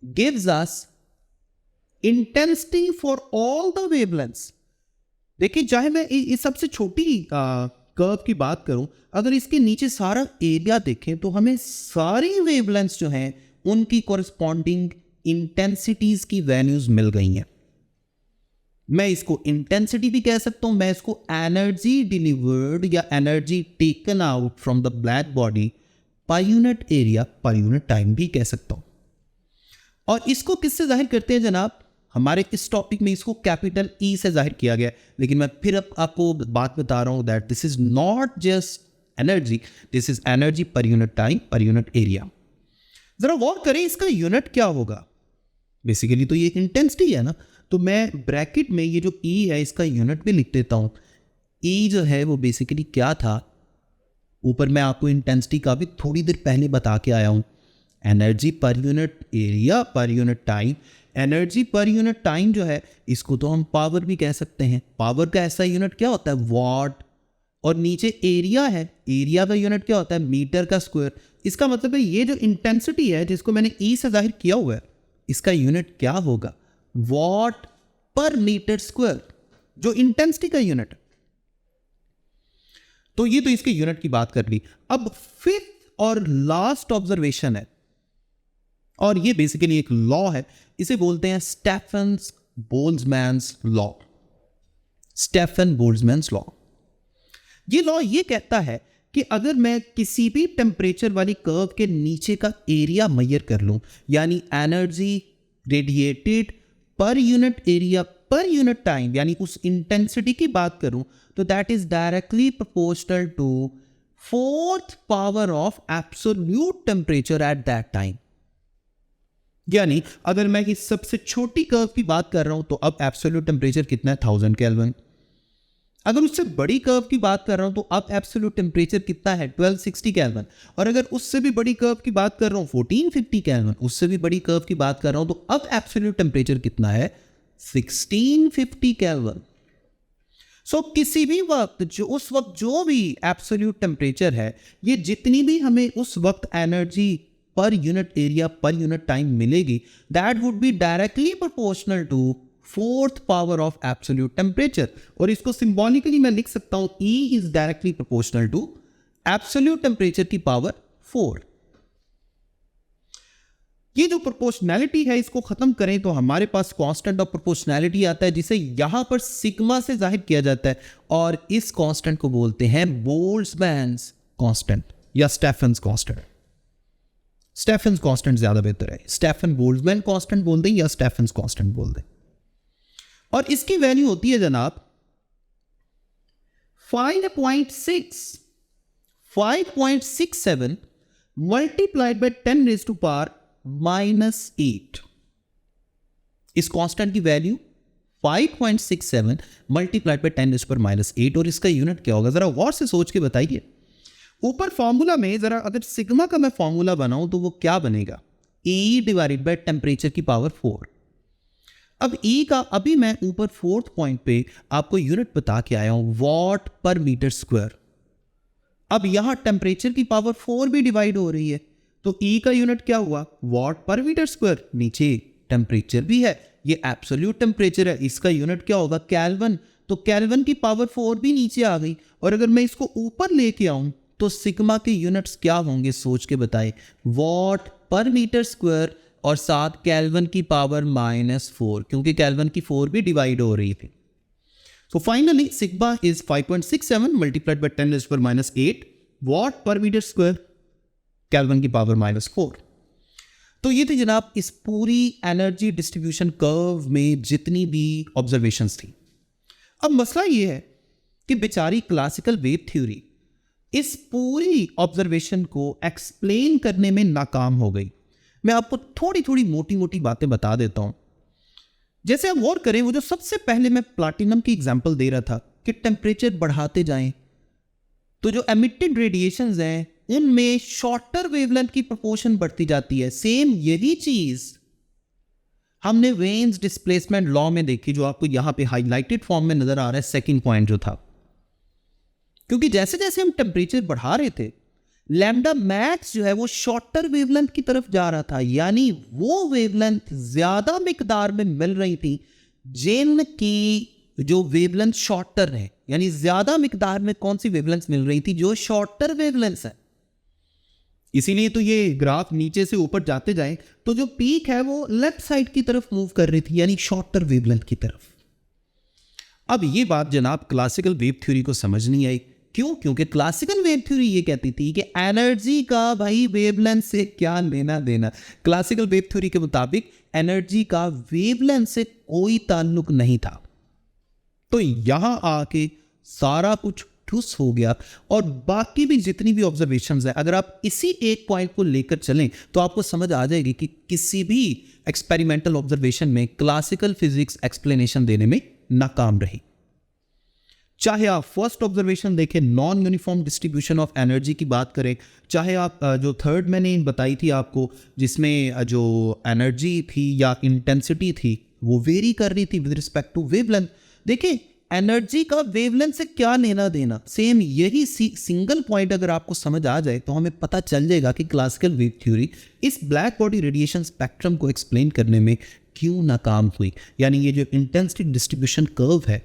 gives us intensity for all the wavelengths. देखिए चाहे मैं इस सबसे छोटी कर्व की बात करूं, अगर इसके नीचे सारा एरिया देखें तो हमें सारी वेवलेंथ्स जो हैं उनकी कॉरस्पॉन्डिंग इंटेंसिटीज की वैल्यूज मिल गई हैं। मैं इसको इंटेंसिटी भी कह सकता हूं, मैं इसको एनर्जी डिलीवर्ड या energy taken out from the black body पर यूनिट एरिया पर यूनिट टाइम भी कह सकता हूं। और इसको किससे जाहिर करते हैं जनाब? हमारे इस टॉपिक में इसको कैपिटल ई से जाहिर किया गया, लेकिन मैं फिर अब आपको बात बता रहा हूं that this is not just energy, this is energy पर यूनिट टाइम पर यूनिट एरिया। जरा गौर करें इसका यूनिट क्या होगा। बेसिकली तो ये इंटेंसिटी है ना, तो मैं ब्रैकेट में ये जो ई है इसका यूनिट भी लिख देता हूं। ई जो है वो बेसिकली क्या था, ऊपर मैं आपको इंटेंसिटी का भी थोड़ी देर पहले बता के आया हूं। एनर्जी पर यूनिट एरिया पर यूनिट टाइम। एनर्जी पर यूनिट टाइम जो है इसको तो हम पावर भी कह सकते हैं। पावर का ऐसा यूनिट क्या होता है? वॉट। और नीचे एरिया है, एरिया का यूनिट क्या होता है? मीटर का स्क्वायर। इसका मतलब है ये जो इंटेंसिटी है जिसको मैंने ई से जाहिर किया हुआ है, इसका यूनिट क्या होगा? वॉट पर मीटर स्क्वायर, जो इंटेंसिटी का यूनिट। तो ये तो इसके यूनिट की बात कर ली। अब फिफ्थ और लास्ट ऑब्जर्वेशन है, और ये बेसिकली एक लॉ है, इसे बोलते हैं Stefan Boltzmann's law. Stefan Boltzmann's law. ये लॉ ये कहता है कि अगर मैं किसी भी टेम्परेचर वाली कर्व के नीचे का एरिया मेजर कर लूं, यानी energy radiated per unit area पर यूनिट टाइम, यानी उस इंटेंसिटी की बात करूं, तो that is directly proportional to 4th power of absolute temperature at that time. यानी अगर मैं इस सबसे छोटी कर्व की बात कर रहा हूं तो अब एब्सोल्यूट टेम्परेचर कितना है? 1000 केल्विन। अगर उससे बड़ी कर्व की बात कर रहा हूं तो अब एब्सोल्यूट टेम्परेचर कितना है? 1260 केल्विन। और अगर उससे भी बड़ी कर्व की बात कर रहा हूं 1450 केल्विन, उससे भी बड़ी कर्व की बात कर रहा हूं तो अब एब्सोल्यूट टेम्परेचर कितना है? 1650 केल्विन। सो किसी भी वक्त उस वक्त जो भी एब्सोल्यूट टेम्परेचर है, ये जितनी भी हमें उस वक्त एनर्जी पर यूनिट एरिया पर यूनिट टाइम मिलेगी, that would be directly proportional to fourth power of absolute temperature, और इसको सिंबॉलिकली मैं लिख सकता हूं E is directly proportional to absolute temperature की पावर 4। ये जो प्रोपोर्शनैलिटी है इसको खत्म करें तो हमारे पास कांस्टेंट ऑफ प्रोपोर्शनैलिटी आता है, जिसे यहां पर सिग्मा से जाहिर किया जाता है, और इस कांस्टेंट को बोलते हैं बोल्ट्जमैन्स कांस्टेंट या स्टेफेंस कांस्टेंट। स्टेफेंस कांस्टेंट ज्यादा बेहतर है, स्टेफन बोल्ट्जमैन कांस्टेंट बोल दें या स्टेफेंस कांस्टेंट बोल दें। और इसकी वैल्यू होती है जनाब 5.67 multiplied by 10 raise to power -8। इस कांस्टेंट की value 5.67 multiplied by 10 raise to power -8, और इसका यूनिट क्या होगा, जरा गौर से सोच के बताइए। ऊपर फॉर्मूला में जरा अगर सिग्मा का मैं फॉर्मूला बनाऊं तो वो क्या बनेगा, E डिवाइडेड बाय टेम्परेचर की पावर 4। अब E का अभी मैं ऊपर 4th पॉइंट पे आपको यूनिट बता के आया हूं, वॉट पर मीटर स्क्वायर। अब यहां टेम्परेचर की पावर 4 भी डिवाइड हो रही है, तो E का यूनिट क्या हुआ, वॉट पर मीटर स्क्वायर। नीचे टेम्परेचर भी है, ये एब्सोल्यूट टेम्परेचर है, इसका यूनिट क्या होगा, केल्विन। तो केल्विन की पावर 4 भी नीचे आ गई, और अगर मैं इसको ऊपर लेके आऊं तो सिग्मा के यूनिट्स क्या होंगे, सोच के बताए, वॉट पर मीटर स्क्वायर और साथ केल्विन की पावर -4, क्योंकि केल्विन की 4 भी डिवाइड हो रही थी। So finally sigma is 5.67 multiplied by 10 raise to power -8 watt per metre square, kelvin की पावर -4। तो ये थी जनाब इस पूरी एनर्जी डिस्ट्रीब्यूशन कर्व में जितनी भी ऑब्जर्वेशंस थी। अब मसला ये है कि बेचारी क्लासिकल वेव थ्योरी इस पूरी ऑब्जर्वेशन को एक्सप्लेन करने में नाकाम हो गई। मैं आपको थोड़ी थोड़ी मोटी मोटी बातें बता देता हूं। जैसे आप गौर करें, वो जो सबसे पहले मैं प्लैटिनम की एग्जांपल दे रहा था कि टेम्परेचर बढ़ाते जाएं तो जो एमिटेड रेडिएशंस हैं उनमें शॉर्टर वेवलेंथ की प्रोपोर्शन बढ़ती जाती है। सेम यही चीज हमने वेन्स डिस्प्लेसमेंट लॉ में देखी, जो आपको यहां पे हाईलाइटेड फॉर्म में नजर आ रहा है, सेकंड पॉइंट जो था। क्योंकि जैसे जैसे हम टेम्परेचर बढ़ा रहे थे, लैम्डा मैक्स जो है वो शॉर्टर वेवलेंथ की तरफ जा रहा था, यानी वो वेवलेंथ ज्यादा मिकदार में मिल रही थी जिनकी जो वेवलेंथ शॉर्टर है, यानी ज्यादा मिकदार में कौन सी वेवलेंथ मिल रही थी, जो शॉर्टर वेवलेंथ है। इसीलिए तो ये ग्राफ नीचे से ऊपर जाते जाए तो जो पीक है वो लेफ्ट साइड की तरफ मूव कर रही थी, यानी शॉर्टर वेवलेंथ की तरफ। अब ये बात जनाब क्लासिकल वेव थ्योरी को समझ नहीं आई। क्यों? क्योंकि क्लासिकल वेव थ्योरी ये कहती थी कि एनर्जी का भाई वेवलेंथ से क्या लेना देना। क्लासिकल वेव थ्योरी के मुताबिक एनर्जी का वेवलेंथ से कोई ताल्लुक नहीं था। तो यहां आके सारा कुछ ठुस हो गया, और बाकी भी जितनी भी ऑब्जर्वेशंस है, अगर आप इसी एक पॉइंट को लेकर चलें तो आपको समझ आ जाएगी कि किसी भी एक्सपेरिमेंटल ऑब्जर्वेशन में क्लासिकल फिजिक्स एक्सप्लेनेशन देने में नाकाम रही। चाहे आप फर्स्ट ऑब्जर्वेशन देखें, non uniform distribution of energy की बात करें, चाहे आप जो थर्ड मैंने बताई थी आपको, जिसमें जो एनर्जी थी या इंटेंसिटी थी वो वेरी कर रही थी विद रिस्पेक्ट टू वेवलेंथ। देखिए एनर्जी का वेवलेंथ से क्या लेना देना, सेम यही सिंगल पॉइंट अगर आपको समझ आ जाए तो हमें पता चल जाएगा कि क्लासिकल वेव थ्योरी इस ब्लैक बॉडी रेडिएशन स्पेक्ट्रम को एक्सप्लेन करने में क्यों नाकाम हुई, यानी ये जो इंटेंसिटी डिस्ट्रीब्यूशन कर्व है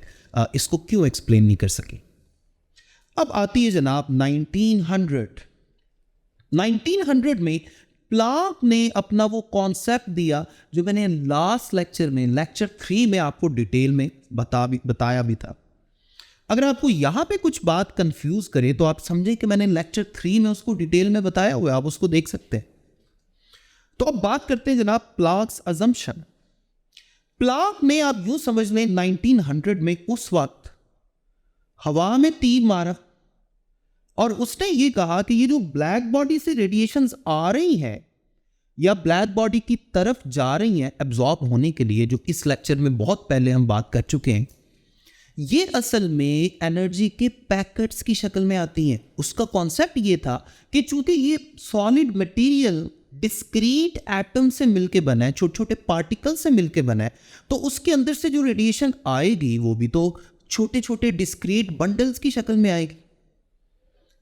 इसको क्यों एक्सप्लेन नहीं कर सके। अब आती है जनाब 1900 में प्लांक ने अपना वो कॉन्सेप्ट दिया जो मैंने लास्ट लेक्चर में, लेक्चर 3 में आपको डिटेल में बताया भी था। अगर आपको यहां पे कुछ बात कंफ्यूज करे तो आप समझें कि मैंने लेक्चर 3 में उसको डिटेल में बताया हुआ है, आप उसको देख सकते हैं। तो अब बात करते हैं जनाब प्लांक्स अजम्पशन। प्लांक ने आप यूं समझ लें 1900 में उस वक्त हवा में तीर मारा और उसने ये कहा कि ये जो ब्लैक बॉडी से रेडिएशंस आ रही हैं या ब्लैक बॉडी की तरफ जा रही हैं एब्जॉर्ब होने के लिए, जो इस लेक्चर में बहुत पहले हम बात कर चुके हैं, ये असल में एनर्जी के पैकेट्स की शक्ल में आती हैं। उसका कॉन्सेप्ट ये था कि चूंकि ये सॉलिड मटेरियल डिस्क्रीट एटम से मिलके बना है, छोटे छोटे पार्टिकल से मिलके बना है, तो उसके अंदर से जो रेडिएशन आएगी वो भी तो छोटे छोटे डिस्क्रीट बंडल्स की शक्ल में आएगी।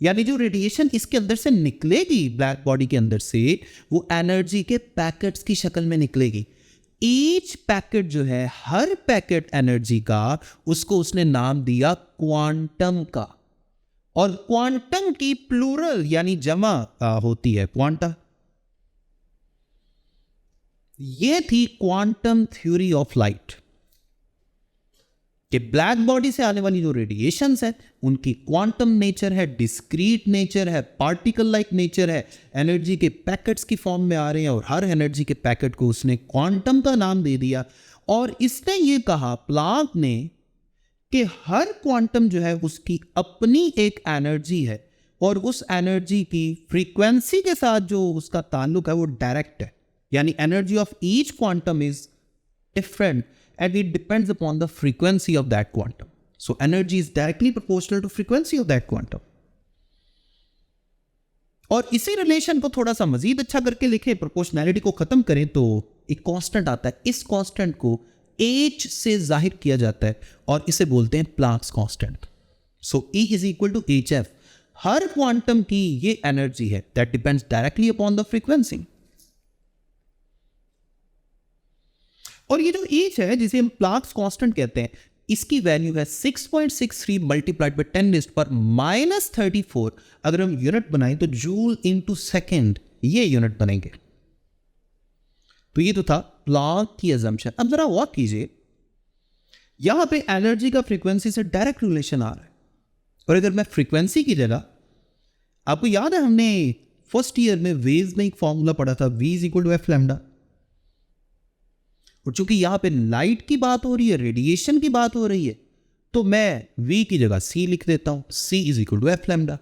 यानी जो रेडिएशन इसके अंदर से निकलेगी ब्लैक बॉडी के अंदर से, वो एनर्जी के पैकेट्स की शक्ल में निकलेगी। ईच पैकेट जो है, हर पैकेट एनर्जी का, उसको उसने नाम दिया क्वांटम का। और क्वांटम की प्लूरल यानी जमा होती है क्वांटा। ये थी क्वांटम थ्योरी ऑफ लाइट कि ब्लैक बॉडी से आने वाली जो रेडिएशंस है उनकी क्वांटम नेचर है, डिस्क्रीट नेचर है, पार्टिकल लाइक नेचर है, एनर्जी के पैकेट्स की फॉर्म में आ रहे हैं और हर एनर्जी के पैकेट को उसने क्वांटम का नाम दे दिया। और इसने ये कहा प्लांक ने कि हर क्वांटम जो है उसकी अपनी एक एनर्जी है और उस एनर्जी की फ्रीक्वेंसी के साथ जो उसका ताल्लुक है वो डायरेक्ट है, यानी energy of each quantum is different and it depends upon the frequency of that quantum. So energy is directly proportional to frequency of that quantum. और इसी रिलेशन को थोड़ा सा मजीद अच्छा करके लिखें, प्रोपोर्शनैलिटी को खत्म करें तो एक कांस्टेंट आता है। इस कांस्टेंट को h से जाहिर किया जाता है और इसे बोलते हैं Planck's constant. So E is equal to hf। हर क्वांटम की ये एनर्जी है that depends directly upon the frequency. और ये जो h है जिसे हम प्लांक्स कांस्टेंट कहते हैं, इसकी वैल्यू है 6.63 मल्टीप्लाइड बाय 10⁻⁻34। अगर हम यूनिट बनाएं तो जूल इनटू सेकंड ये यूनिट बनेंगे। तो ये तो था प्लांक की अजम्पशन। अब जरा गौर कीजिए, यहां पे एनर्जी का फ्रीक्वेंसी से डायरेक्ट रिलेशन आ रहा है। और अगर मैं फ्रीक्वेंसी की जगह, आपको याद है हमने फर्स्ट ईयर में वेव्स में एक फॉर्मूला पढ़ा था, v is equal to F lambda. और चूंकि यहां पे लाइट की बात हो रही है, रेडिएशन की बात हो रही है, तो मैं v की जगह c लिख देता हूं, c is equal to F lambda.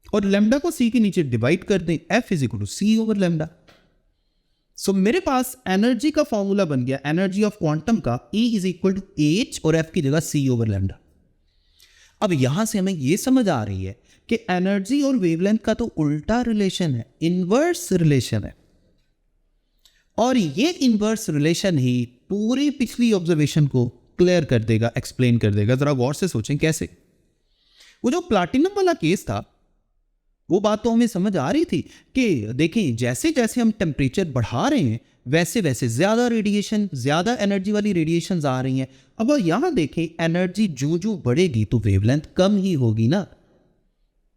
और लैम्डा को c के नीचे डिवाइड कर दें, f is equal to c over lambda. So मेरे पास एनर्जी का फॉर्मूला बन गया, एनर्जी ऑफ क्वांटम का, E is equal to h और f की जगह c ओवर लैम्डा। अब यहां से हमें यह समझ आ रही है कि एनर्जी और वेवलेंथ का तो उल्टा रिलेशन है, इनवर्स रिलेशन है। और ये इनवर्स रिलेशन ही पूरी पिछली ऑब्जर्वेशन को क्लियर कर देगा, एक्सप्लेन कर देगा। जरा गौर से सोचें कैसे। वो जो प्लैटिनम वाला केस था, वो बात तो हमें समझ आ रही थी कि देखें जैसे जैसे हम टेम्परेचर बढ़ा रहे हैं वैसे वैसे ज्यादा रेडिएशन, ज्यादा एनर्जी वाली रेडिएशन आ रही हैं। अब यहां देखें एनर्जी जो जो बढ़ेगी तो वेवलेंथ कम ही होगी ना।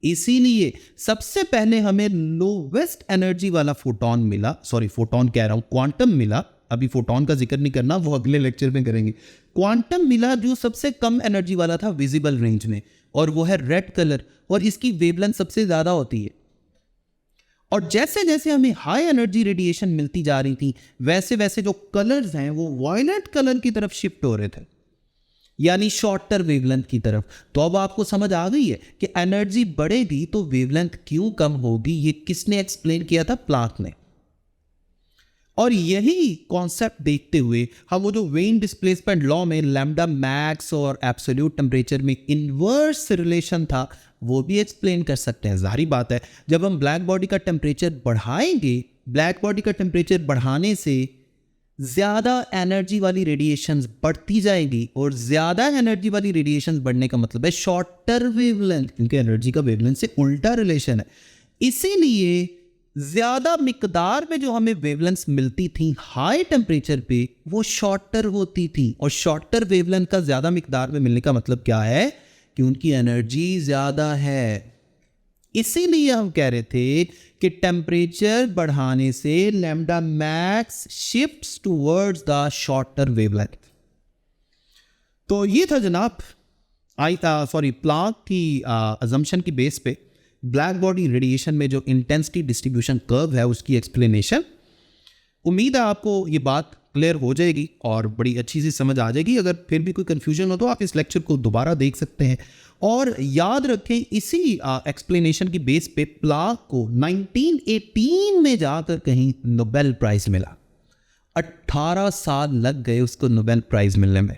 इसीलिए सबसे पहले हमें लोवेस्ट एनर्जी वाला फोटोन मिला, सॉरी फोटोन कह रहा हूं, क्वांटम मिला। अभी फोटोन का जिक्र नहीं करना, वो अगले लेक्चर में करेंगे। क्वांटम मिला जो सबसे कम एनर्जी वाला था विजिबल रेंज में, और वो है रेड कलर, और इसकी वेवलेंथ सबसे ज्यादा होती है। और जैसे जैसे हमें हाई एनर्जी रेडिएशन मिलती जा रही थी वैसे वैसे जो कलर्स हैं वो वायलेट कलर की तरफ शिफ्ट हो रहे थे, यानी शॉर्टर वेवलेंथ की तरफ। तो अब आपको समझ आ गई है कि एनर्जी बढ़ेगी तो वेवलेंथ क्यों कम होगी। ये किसने एक्सप्लेन किया था? प्लांक ने। और यही कॉन्सेप्ट देखते हुए हम वो जो वेन डिस्प्लेसमेंट लॉ में लैम्डा मैक्स और एब्सोल्यूट टेम्परेचर में इनवर्स रिलेशन था वो भी एक्सप्लेन कर सकते हैं। जाहिर बात है जब हम ब्लैक बॉडी का टेम्परेचर बढ़ाएंगे, ब्लैक बॉडी का टेम्परेचर बढ़ाने से ज़्यादा एनर्जी वाली रेडिएशंस बढ़ती जाएगी, और ज़्यादा एनर्जी वाली रेडिएशंस बढ़ने का मतलब है शॉर्टर वेवलेंथ, क्योंकि एनर्जी का वेवलेंथ से उल्टा रिलेशन है। इसीलिए ज़्यादा मिकदार में जो हमें वेवलेंथ्स मिलती थी हाई टेम्परेचर पे वो शॉर्टर होती थी, और शॉर्टर वेवलेंथ का ज़्यादा मिकदार में मिलने का मतलब क्या है कि उनकी एनर्जी ज़्यादा है। इसीलिए हम कह रहे थे कि टेम्परेचर बढ़ाने से lambda max shifts towards the shorter wavelength. तो ये था जनाब प्लांक की अजम्पशन की बेस पे ब्लैक बॉडी रेडिएशन में जो इंटेंसिटी डिस्ट्रीब्यूशन कर्व है उसकी एक्सप्लेनेशन। उम्मीद है आपको ये बात क्लियर हो जाएगी और बड़ी अच्छी सी समझ आ जाएगी। अगर फिर भी कोई कंफ्यूजन हो तो आप इस लेक्चर को दोबारा देख सकते हैं। और याद रखें इसी एक्सप्लेनेशन की बेस पे प्लांक को 1918 में जाकर कहीं नोबेल प्राइज मिला। 18 साल लग गए उसको नोबेल प्राइज मिलने में।